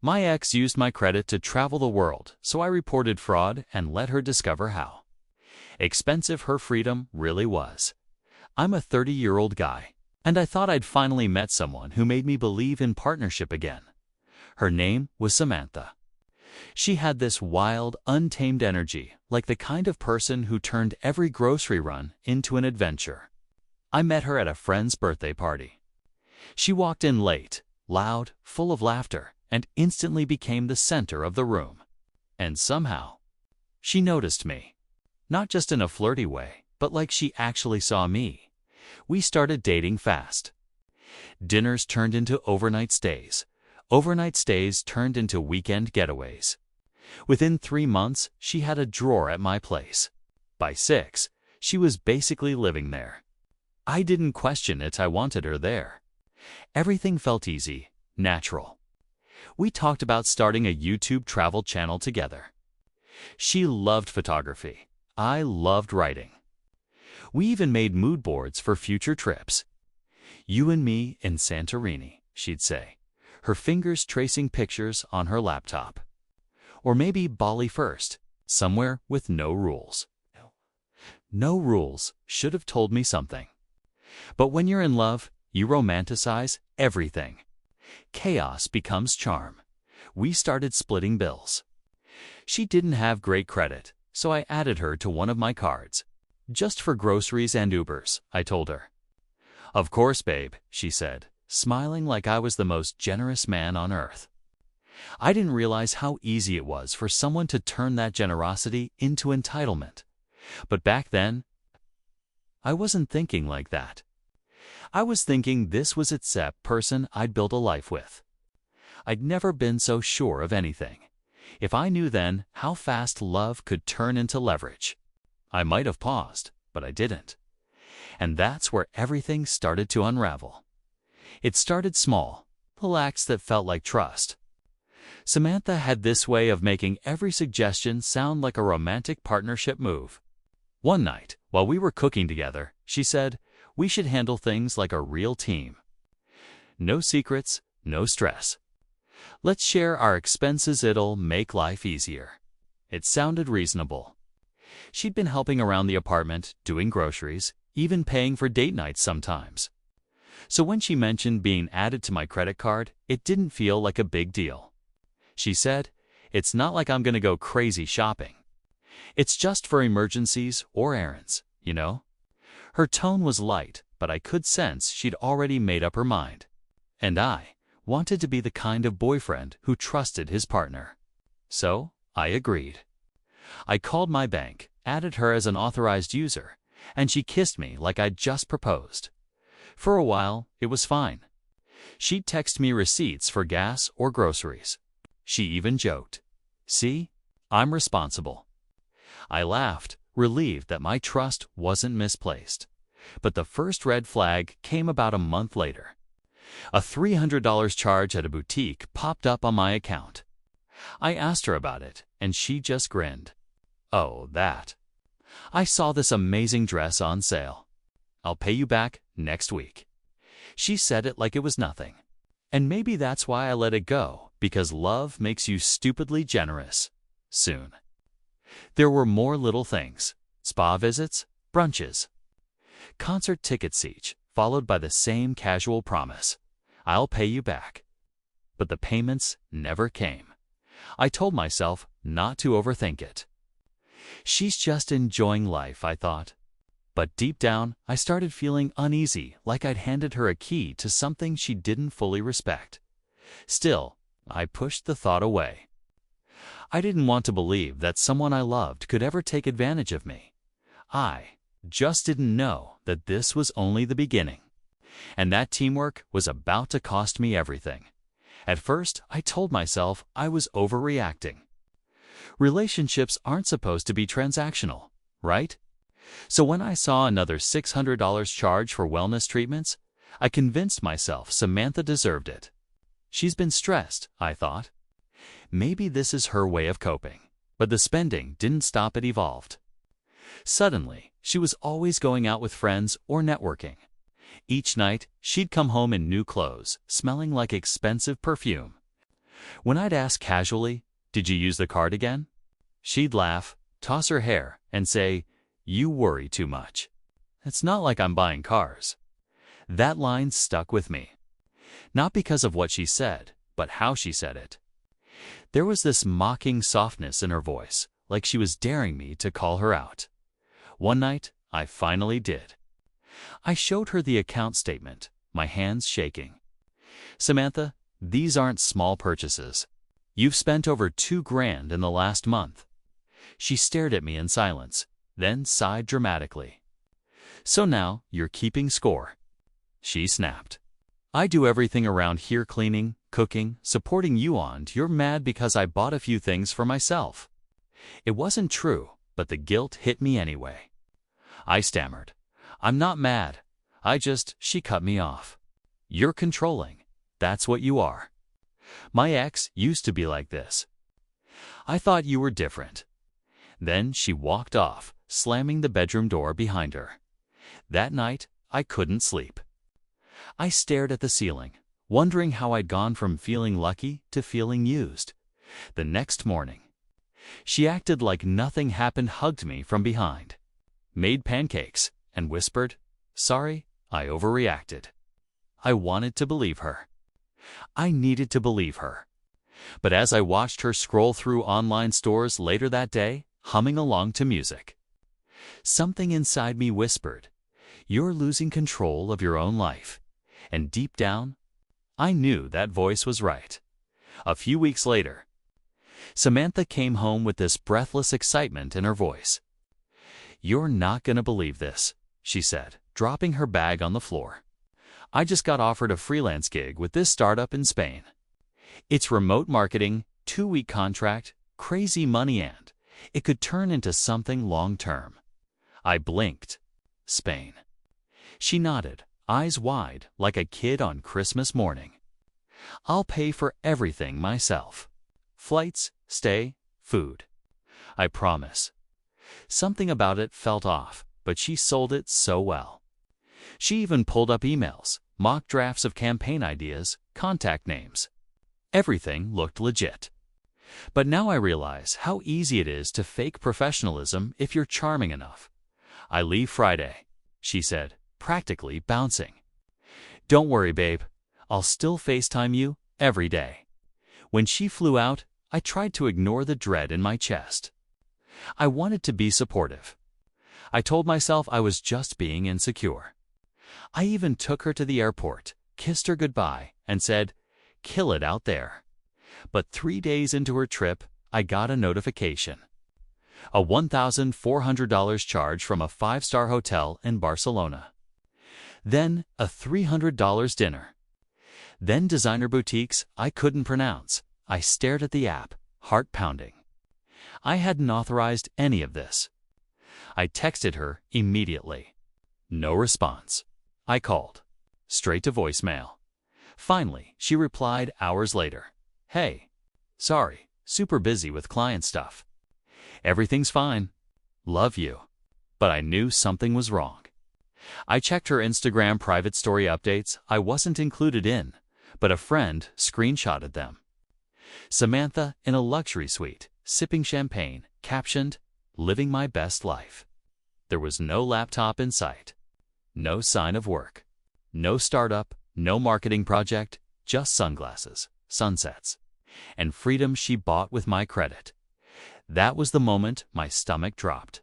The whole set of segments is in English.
My ex used my credit to travel the world, so I reported fraud and let her discover how expensive her freedom really was. I'm a 30-year-old guy, and I thought I'd finally met someone who made me believe in partnership again. Her name was Samantha. She had this wild, untamed energy, like the kind of person who turned every grocery run into an adventure. I met her at a friend's birthday party. She walked in late, loud, full of laughter, and instantly became the center of the room. And somehow, she noticed me. Not just in a flirty way, but like she actually saw me. We started dating fast. Dinners turned into overnight stays. Overnight stays turned into weekend getaways. Within 3 months, she had a drawer at my place. By 6, she was basically living there. I didn't question it, I wanted her there. Everything felt easy, natural. We talked about starting a YouTube travel channel together. She loved photography. I loved writing. We even made mood boards for future trips. "You and me in Santorini," she'd say, her fingers tracing pictures on her laptop. Or maybe Bali first, somewhere with no rules. No rules should have told me something. But when you're in love, you romanticize everything. Chaos becomes charm. We started splitting bills. She didn't have great credit, so I added her to one of my cards. "Just for groceries and Ubers," I told her. "Of course, babe," she said, smiling like I was the most generous man on earth. I didn't realize how easy it was for someone to turn that generosity into entitlement. But back then, I wasn't thinking like that. I was thinking this was the person I'd built a life with. I'd never been so sure of anything. If I knew then how fast love could turn into leverage, I might have paused, but I didn't. And that's where everything started to unravel. It started small, little acts that felt like trust. Samantha had this way of making every suggestion sound like a romantic partnership move. One night, while we were cooking together, she said, "We should handle things like a real team. No secrets, no stress. Let's share our expenses, it'll make life easier." It sounded reasonable. She'd been helping around the apartment, doing groceries, even paying for date nights sometimes. So when she mentioned being added to my credit card, it didn't feel like a big deal. She said, "It's not like I'm going to go crazy shopping. It's just for emergencies or errands, you know?" Her tone was light, but I could sense she'd already made up her mind. And I wanted to be the kind of boyfriend who trusted his partner. So I agreed. I called my bank, added her as an authorized user, and she kissed me like I'd just proposed. For a while, it was fine. She'd text me receipts for gas or groceries. She even joked, "See, I'm responsible." I laughed, relieved that my trust wasn't misplaced. But the first red flag came about a month later. A $300 charge at a boutique popped up on my account. I asked her about it, and she just grinned. "Oh, that. I saw this amazing dress on sale. I'll pay you back next week." She said it like it was nothing. And maybe that's why I let it go, because love makes you stupidly generous. Soon. There were more little things. Spa visits, brunches, concert tickets each, followed by the same casual promise. "I'll pay you back." But the payments never came. I told myself not to overthink it. She's just enjoying life, I thought. But deep down, I started feeling uneasy, like I'd handed her a key to something she didn't fully respect. Still, I pushed the thought away. I didn't want to believe that someone I loved could ever take advantage of me. I just didn't know that this was only the beginning, and that teamwork was about to cost me everything. At first, I told myself I was overreacting. Relationships aren't supposed to be transactional, right? So when I saw another $600 charge for wellness treatments, I convinced myself Samantha deserved it. She's been stressed, I thought. Maybe this is her way of coping. But the spending didn't stop, it evolved. Suddenly, she was always going out with friends or networking. Each night, she'd come home in new clothes, smelling like expensive perfume. When I'd ask casually, "Did you use the card again?" she'd laugh, toss her hair, and say, "You worry too much. It's not like I'm buying cars." That line stuck with me. Not because of what she said, but how she said it. There was this mocking softness in her voice, like she was daring me to call her out. One night, I finally did. I showed her the account statement, my hands shaking. "Samantha, these aren't small purchases. You've spent over $2,000 in the last month." She stared at me in silence, then sighed dramatically. "So now you're keeping score," she snapped. "I do everything around here, cleaning, cooking, supporting you, and you're mad because I bought a few things for myself." It wasn't true, but the guilt hit me anyway. I stammered, "I'm not mad. She cut me off. "You're controlling. That's what you are. My ex used to be like this. I thought you were different." Then she walked off, slamming the bedroom door behind her. That night, I couldn't sleep. I stared at the ceiling, wondering how I'd gone from feeling lucky to feeling used. The next morning, she acted like nothing happened, hugged me from behind, made pancakes, and whispered, "Sorry, I overreacted." I wanted to believe her. I needed to believe her. But as I watched her scroll through online stores later that day, humming along to music, something inside me whispered, "You're losing control of your own life." And deep down, I knew that voice was right. A few weeks later, Samantha came home with this breathless excitement in her voice. "You're not gonna believe this," she said, dropping her bag on the floor. "I just got offered a freelance gig with this startup in Spain. It's remote marketing, 2-week contract, crazy money, and it could turn into something long-term." I blinked. Spain. She nodded, eyes wide, like a kid on Christmas morning. "I'll pay for everything myself. Flights, stay, food. I promise." Something about it felt off, but she sold it so well. She even pulled up emails, mock drafts of campaign ideas, contact names. Everything looked legit. But now I realize how easy it is to fake professionalism if you're charming enough. "I leave Friday," she said, practically bouncing. "Don't worry, babe. I'll still FaceTime you every day." When she flew out, I tried to ignore the dread in my chest. I wanted to be supportive. I told myself I was just being insecure. I even took her to the airport, kissed her goodbye, and said, "Kill it out there." But 3 days into her trip, I got a notification. A $1,400 charge from a 5-star hotel in Barcelona. Then a $300 dinner. Then designer boutiques I couldn't pronounce. I stared at the app, heart pounding. I hadn't authorized any of this. I texted her immediately. No response. I called. Straight to voicemail. Finally, she replied hours later. "Hey, sorry, super busy with client stuff. Everything's fine. Love you." But I knew something was wrong. I checked her Instagram private story updates I wasn't included in, but a friend screenshotted them. Samantha in a luxury suite, sipping champagne, captioned, "Living my best life." There was no laptop in sight. No sign of work. No startup, no marketing project, just sunglasses, sunsets, and freedom she bought with my credit. That was the moment my stomach dropped.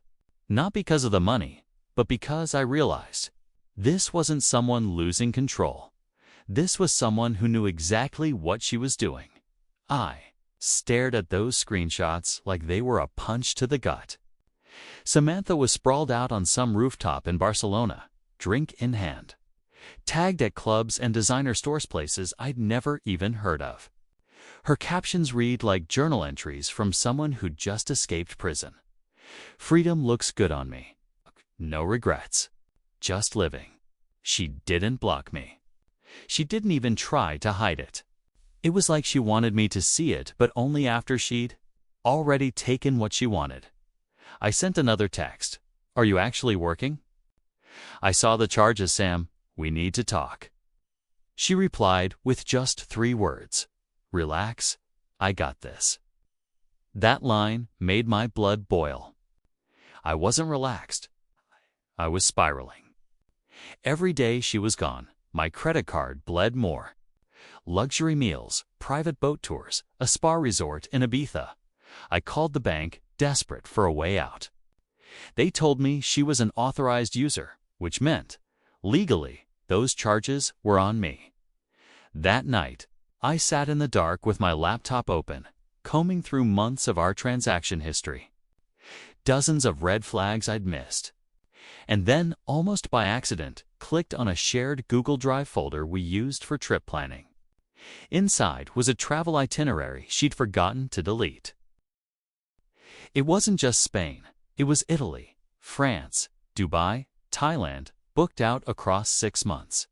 Not because of the money, but because I realized this wasn't someone losing control. This was someone who knew exactly what she was doing. I stared at those screenshots like they were a punch to the gut. Samantha was sprawled out on some rooftop in Barcelona, drink in hand, tagged at clubs and designer stores, places I'd never even heard of. Her captions read like journal entries from someone who'd just escaped prison. "Freedom looks good on me. No regrets. Just living." She didn't block me. She didn't even try to hide it. It was like she wanted me to see it, but only after she'd already taken what she wanted. I sent another text. "Are you actually working?" "I saw the charges, Sam. We need to talk." She replied with just 3 words. "Relax. I got this." That line made my blood boil. I wasn't relaxed. I was spiraling. Every day she was gone, my credit card bled more. Luxury meals, private boat tours, a spa resort in Ibiza. I called the bank, desperate for a way out. They told me she was an authorized user, which meant, legally, those charges were on me. That night, I sat in the dark with my laptop open, combing through months of our transaction history. Dozens of red flags I'd missed. And then, almost by accident, clicked on a shared Google Drive folder we used for trip planning. Inside was a travel itinerary she'd forgotten to delete. It wasn't just Spain. It was Italy, France, Dubai, Thailand, booked out across 6 months.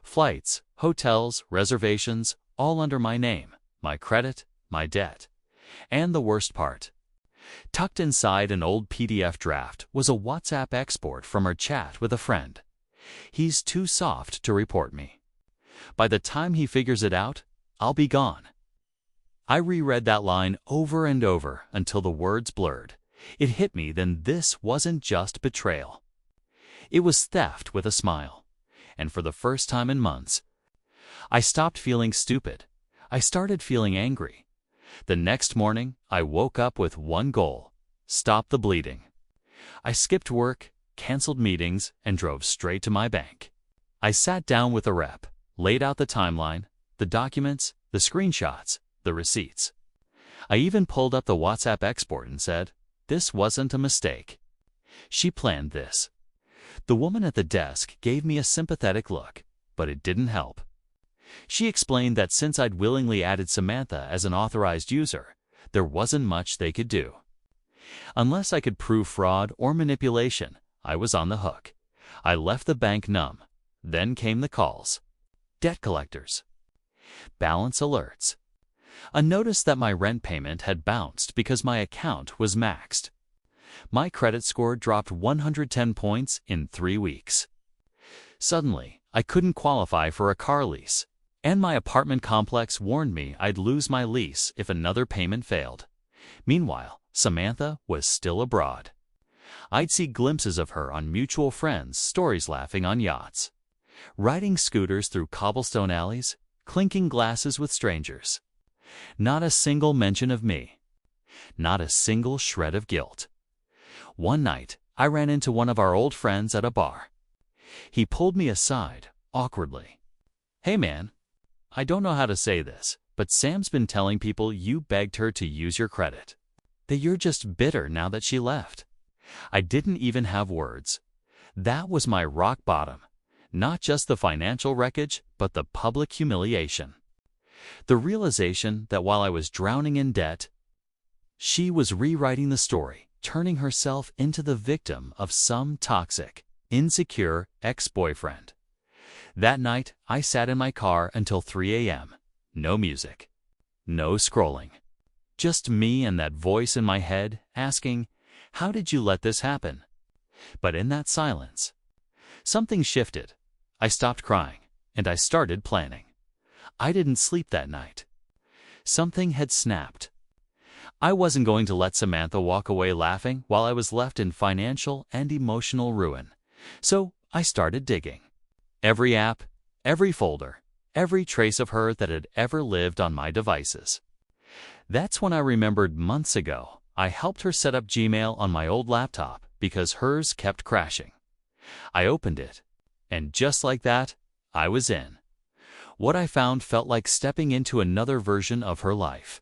Flights, hotels, reservations, all under my name, my credit, my debt. And the worst part. Tucked inside an old PDF draft was a WhatsApp export from her chat with a friend. "He's too soft to report me. By the time he figures it out, I'll be gone." I reread that line over and over until the words blurred. It hit me then this wasn't just betrayal. It was theft with a smile. And for the first time in months, I stopped feeling stupid. I started feeling angry. The next morning, I woke up with one goal: stop the bleeding. I skipped work, canceled meetings, and drove straight to my bank. I sat down with a rep, laid out the timeline, the documents, the screenshots, the receipts. I even pulled up the WhatsApp export and said, "This wasn't a mistake. She planned this." The woman at the desk gave me a sympathetic look, but it didn't help. She explained that since I'd willingly added Samantha as an authorized user, there wasn't much they could do. Unless I could prove fraud or manipulation, I was on the hook. I left the bank numb. Then came the calls. Debt collectors. Balance alerts. A notice that my rent payment had bounced because my account was maxed. My credit score dropped 110 points in 3 weeks. Suddenly, I couldn't qualify for a car lease, and my apartment complex warned me I'd lose my lease if another payment failed. Meanwhile, Samantha was still abroad. I'd see glimpses of her on mutual friends' stories, laughing on yachts, riding scooters through cobblestone alleys, clinking glasses with strangers. Not a single mention of me. Not a single shred of guilt. One night, I ran into one of our old friends at a bar. He pulled me aside, awkwardly. "Hey man, I don't know how to say this, but Sam's been telling people you begged her to use your credit. That you're just bitter now that she left." I didn't even have words. That was my rock bottom. Not just the financial wreckage, but the public humiliation. The realization that while I was drowning in debt, she was rewriting the story, turning herself into the victim of some toxic, insecure ex-boyfriend. That night, I sat in my car until 3 a.m. No music. No scrolling. Just me and that voice in my head asking, "How did you let this happen?" But in that silence, something shifted. I stopped crying, and I started planning. I didn't sleep that night. Something had snapped. I wasn't going to let Samantha walk away laughing while I was left in financial and emotional ruin. So I started digging. Every app, every folder, every trace of her that had ever lived on my devices. That's when I remembered months ago I helped her set up Gmail on my old laptop because hers kept crashing. I opened it, and just like that, I was in. What I found felt like stepping into another version of her life.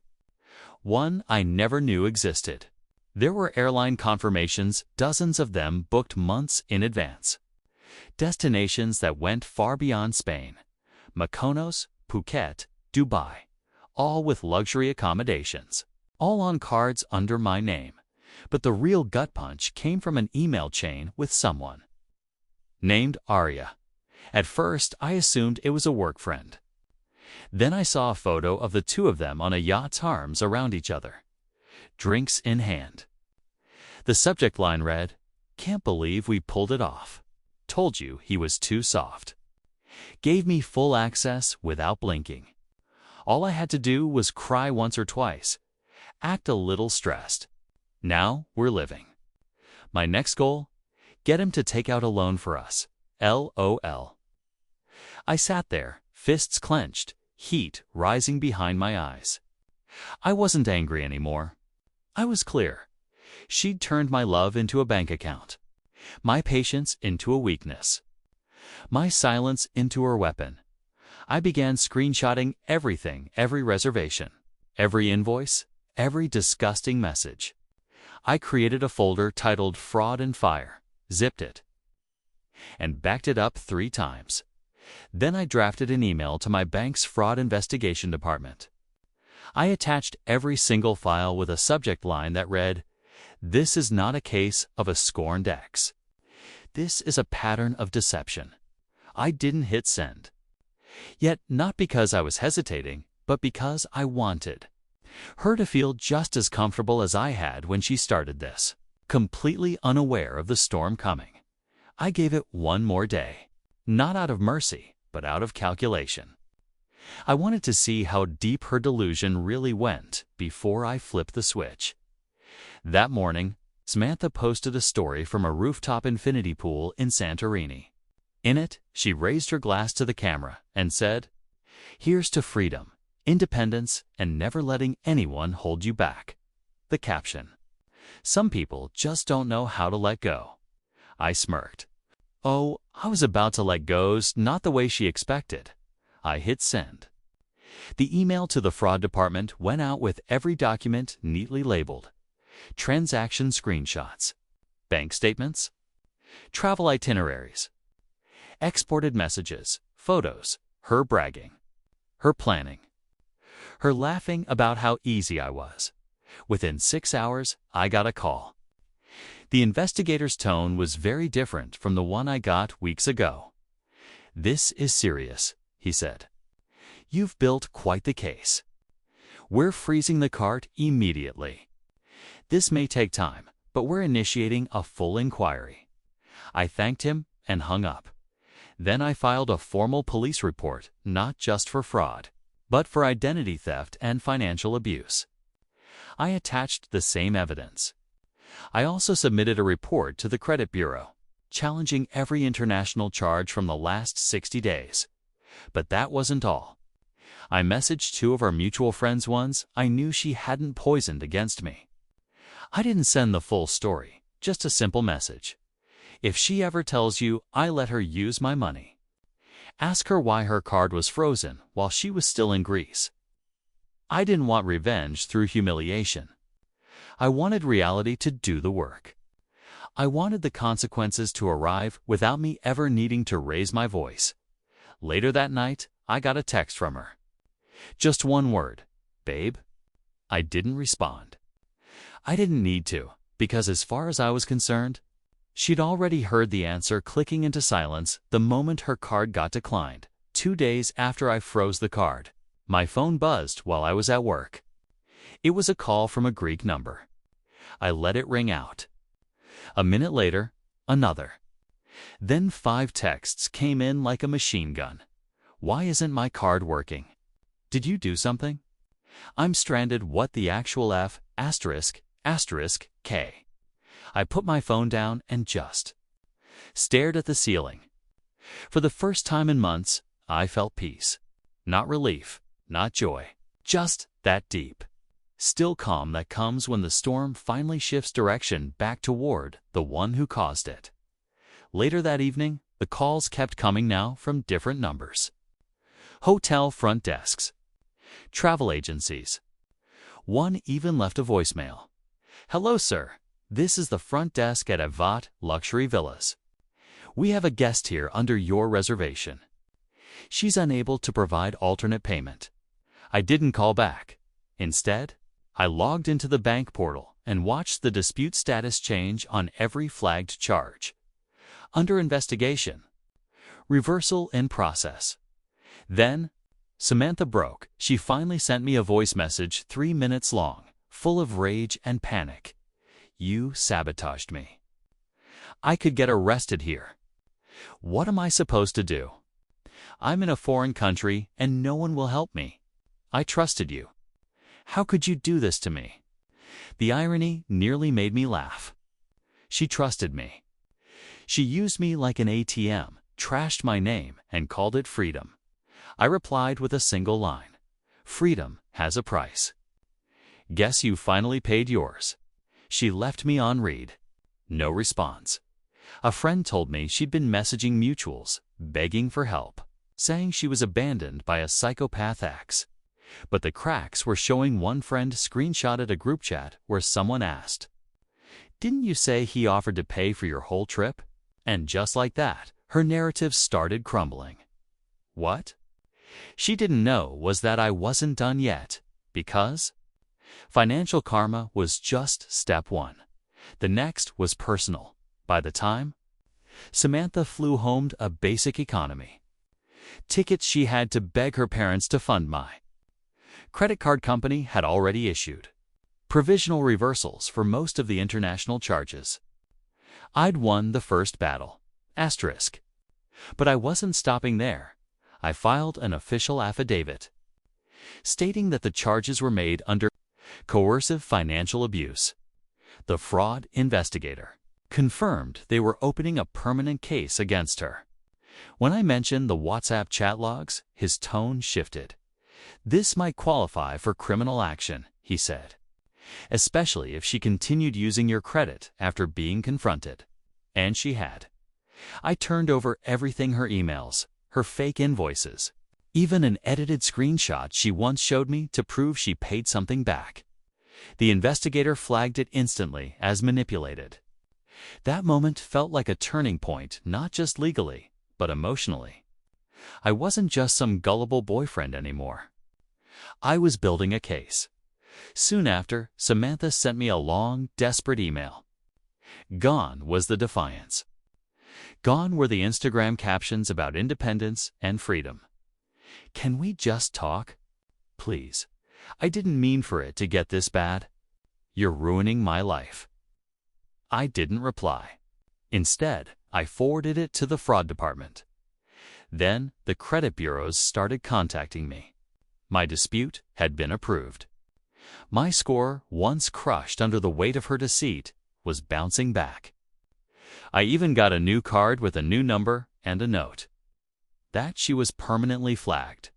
One I never knew existed. There were airline confirmations, dozens of them booked months in advance. Destinations that went far beyond Spain. Mykonos, Phuket, Dubai. All with luxury accommodations. All on cards under my name. But the real gut punch came from an email chain with someone named Arya. At first, I assumed it was a work friend. Then I saw a photo of the two of them on a yacht's arms around each other, drinks in hand. The subject line read, "Can't believe we pulled it off. Told you he was too soft." Gave me full access without blinking. All I had to do was cry once or twice, act a little stressed. Now we're living. My next goal? Get him to take out a loan for us. LOL. I sat there, fists clenched, heat rising behind my eyes. I wasn't angry anymore. I was clear. She'd turned my love into a bank account, my patience into a weakness, my silence into her weapon. I began screenshotting everything, every reservation, every invoice, every disgusting message. I created a folder titled Fraud and Fire, zipped it, and backed it up 3 times. Then I drafted an email to my bank's fraud investigation department. I attached every single file with a subject line that read, "This is not a case of a scorned ex. This is a pattern of deception." I didn't hit send. Yet not because I was hesitating, but because I wanted her to feel just as comfortable as I had when she started this, completely unaware of the storm coming. I gave it one more day, not out of mercy, but out of calculation. I wanted to see how deep her delusion really went before I flipped the switch. That morning, Samantha posted a story from a rooftop infinity pool in Santorini. In it, she raised her glass to the camera and said, "Here's to freedom, independence, and never letting anyone hold you back." The caption: "Some people just don't know how to let go." I smirked. Oh, I was about to let go's not the way she expected. I hit send. The email to the fraud department went out with every document neatly labeled: transaction screenshots, bank statements, travel itineraries, exported messages, photos, her bragging, her planning, her laughing about how easy I was. Within 6 hours, I got a call. The investigator's tone was very different from the one I got weeks ago. "This is serious," he said. "You've built quite the case. We're freezing the cart immediately. This may take time, but we're initiating a full inquiry." I thanked him and hung up. Then I filed a formal police report, not just for fraud, but for identity theft and financial abuse. I attached the same evidence. I also submitted a report to the credit bureau, challenging every international charge from the last 60 days. But that wasn't all. I messaged 2 of our mutual friends once I knew she hadn't poisoned against me. I didn't send the full story, just a simple message. "If she ever tells you I let her use my money, ask her why her card was frozen while she was still in Greece." I didn't want revenge through humiliation. I wanted reality to do the work. I wanted the consequences to arrive without me ever needing to raise my voice. Later that night, I got a text from her. Just one word: "Babe." I didn't respond. I didn't need to, because as far as I was concerned, she'd already heard the answer clicking into silence the moment her card got declined. 2 days after I froze the card, my phone buzzed while I was at work. It was a call from a Greek number. I let it ring out. A minute later, another. Then 5 texts came in like a machine gun. "Why isn't my card working? Did you do something? I'm stranded. What the actual F, asterisk, asterisk, K." I put my phone down and just stared at the ceiling. For the first time in months, I felt peace. Not relief, not joy, just that deep, still calm that comes when the storm finally shifts direction back toward the one who caused it. Later that evening, the calls kept coming now from different numbers. Hotel front desks, travel agencies. One even left a voicemail. "Hello, sir. This is the front desk at Avat Luxury Villas. We have a guest here under your reservation. She's unable to provide alternate payment." I didn't call back. Instead, I logged into the bank portal and watched the dispute status change on every flagged charge. Under investigation. Reversal in process. Then, Samantha broke. She finally sent me a voice message 3 minutes long, full of rage and panic. "You sabotaged me. I could get arrested here. What am I supposed to do? I'm in a foreign country and no one will help me. I trusted you. How could you do this to me? The irony nearly made me laugh. She trusted me. She used me like an ATM, trashed my name, and called it freedom. I replied with a single line. Freedom has a price. Guess you finally paid yours. She left me on read. No response. A friend told me she'd been messaging mutuals, begging for help, saying she was abandoned by a psychopath ex. But the cracks were showing. One friend screenshotted a group chat where someone asked, "Didn't you say he offered to pay for your whole trip?" And just like that, her narrative started crumbling. What she didn't know was that I wasn't done yet, because financial karma was just step one. The next was personal. By the time Samantha flew home to a basic economy, tickets she had to beg her parents to fund. My credit card company had already issued provisional reversals for most of the international charges. I'd won the first battle. Asterisk. But I wasn't stopping there. I filed an official affidavit stating that the charges were made under coercive financial abuse. The fraud investigator confirmed they were opening a permanent case against her. When I mentioned the WhatsApp chat logs, his tone shifted. "This might qualify for criminal action," he said, "especially if she continued using your credit after being confronted." And she had. I turned over everything: her emails, her fake invoices, even an edited screenshot she once showed me to prove she paid something back. The investigator flagged it instantly as manipulated. That moment felt like a turning point, not just legally, but emotionally. I wasn't just some gullible boyfriend anymore. I was building a case. Soon after, Samantha sent me a long, desperate email. Gone was the defiance. Gone were the Instagram captions about independence and freedom. "Can we just talk? Please. I didn't mean for it to get this bad. You're ruining my life." I didn't reply. Instead, I forwarded it to the fraud department. Then, the credit bureaus started contacting me. My dispute had been approved. My score, once crushed under the weight of her deceit, was bouncing back. I even got a new card with a new number and a note that she was permanently flagged.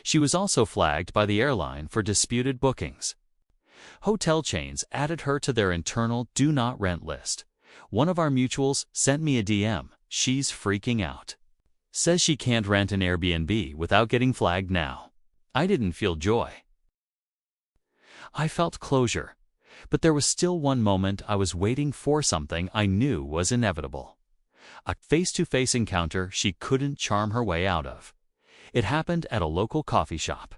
She was also flagged by the airline for disputed bookings. Hotel chains added her to their internal do not rent list. One of our mutuals sent me a DM. "She's freaking out. Says she can't rent an Airbnb without getting flagged now." I didn't feel joy. I felt closure. But there was still one moment I was waiting for, something I knew was inevitable. A face-to-face encounter she couldn't charm her way out of. It happened at a local coffee shop.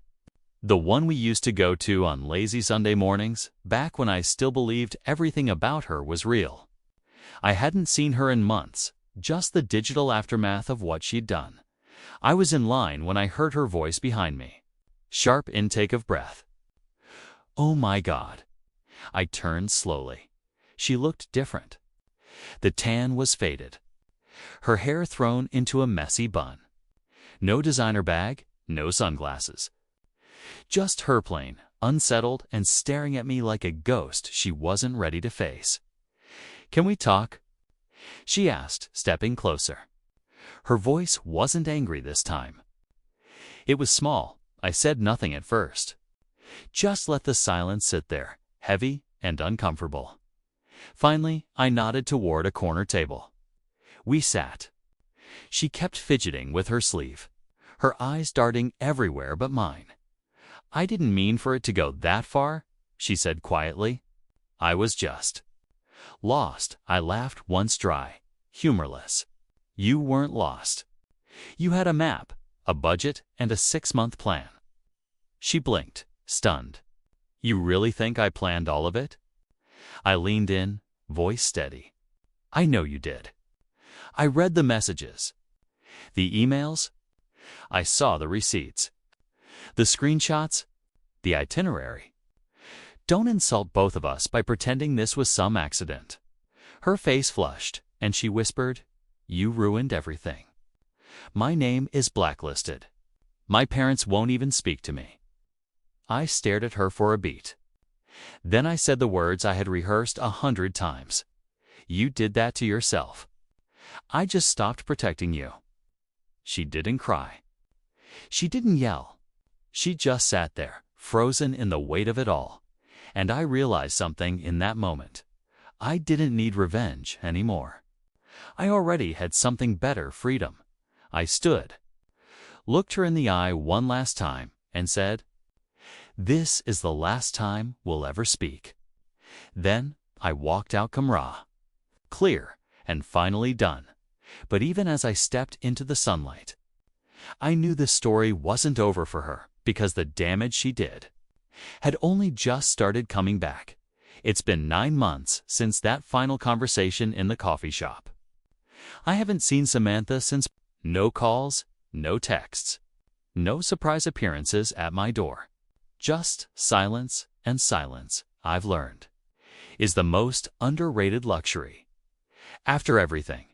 The one we used to go to on lazy Sunday mornings, back when I still believed everything about her was real. I hadn't seen her in months, just the digital aftermath of what she'd done. I was in line when I heard her voice behind me. Sharp intake of breath. Oh my God. I turned slowly. She looked different. The tan was faded. Her hair thrown into a messy bun. No designer bag, no sunglasses. Just her plain, unsettled, and staring at me like a ghost she wasn't ready to face. "Can we talk?" she asked, stepping closer. Her voice wasn't angry this time. It was small. I said nothing at first. Just let the silence sit there, heavy and uncomfortable. Finally, I nodded toward a corner table. We sat. She kept fidgeting with her sleeve, her eyes darting everywhere but mine. "I didn't mean for it to go that far," she said quietly. "I was just lost." I laughed once dry, humorless. "You weren't lost. You had a map, a budget, and a 6-month plan." She blinked, stunned. "You really think I planned all of it?" I leaned in, voice steady. "I know you did. I read the messages, the emails. I saw the receipts, the screenshots, the itinerary. Don't insult both of us by pretending this was some accident." Her face flushed, and she whispered, "You ruined everything. My name is blacklisted. My parents won't even speak to me." I stared at her for a beat. Then I said the words I had rehearsed 100 times. You did that to yourself. I just stopped protecting you. She didn't cry. She didn't yell. She just sat there, frozen in the weight of it all. And I realized something in that moment. I didn't need revenge anymore. I already had something better: freedom. I stood, looked her in the eye one last time, and said, "This is the last time we'll ever speak." Then I walked out clear and finally done. But even as I stepped into the sunlight, I knew the story wasn't over for her, because the damage she did had only just started coming back. It's been 9 months since that final conversation in the coffee shop. I haven't seen Samantha since. No calls, no texts, no surprise appearances at my door. Just silence, and silence, I've learned, is the most underrated luxury. After everything,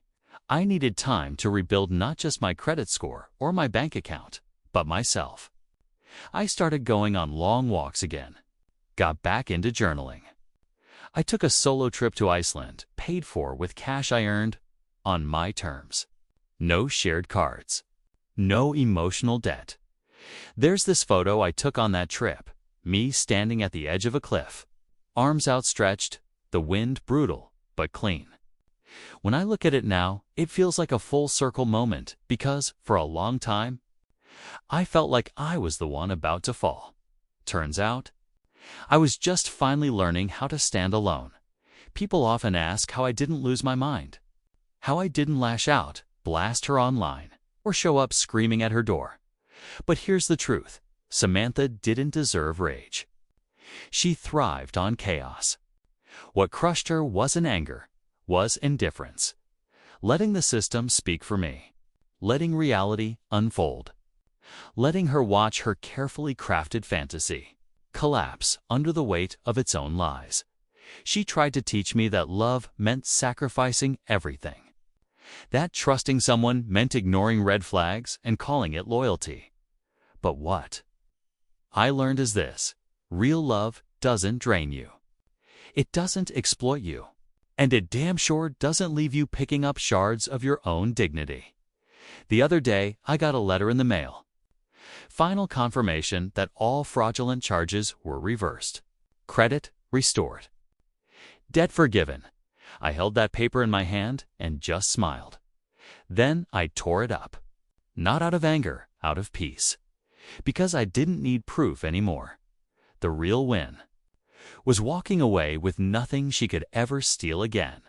I needed time to rebuild not just my credit score or my bank account, but myself. I started going on long walks again, got back into journaling. I took a solo trip to Iceland, paid for with cash I earned on my terms. No shared cards. No emotional debt. There's this photo I took on that trip, me standing at the edge of a cliff, arms outstretched, the wind brutal but clean. When I look at it now, it feels like a full circle moment, because, for a long time, I felt like I was the one about to fall. Turns out, I was just finally learning how to stand alone. People often ask how I didn't lose my mind, how I didn't lash out, blast her online, or show up screaming at her door. But here's the truth: Samantha didn't deserve rage. She thrived on chaos. What crushed her wasn't anger, was indifference. Letting the system speak for me. Letting reality unfold. Letting her watch her carefully crafted fantasy collapse under the weight of its own lies. She tried to teach me that love meant sacrificing everything, that trusting someone meant ignoring red flags and calling it loyalty. But what I learned is this: real love doesn't drain you. It doesn't exploit you. And it damn sure doesn't leave you picking up shards of your own dignity. The other day, I got a letter in the mail. Final confirmation that all fraudulent charges were reversed. Credit restored. Debt forgiven. I held that paper in my hand and just smiled. Then I tore it up. Not out of anger, out of peace. Because I didn't need proof anymore. The real win was walking away with nothing she could ever steal again.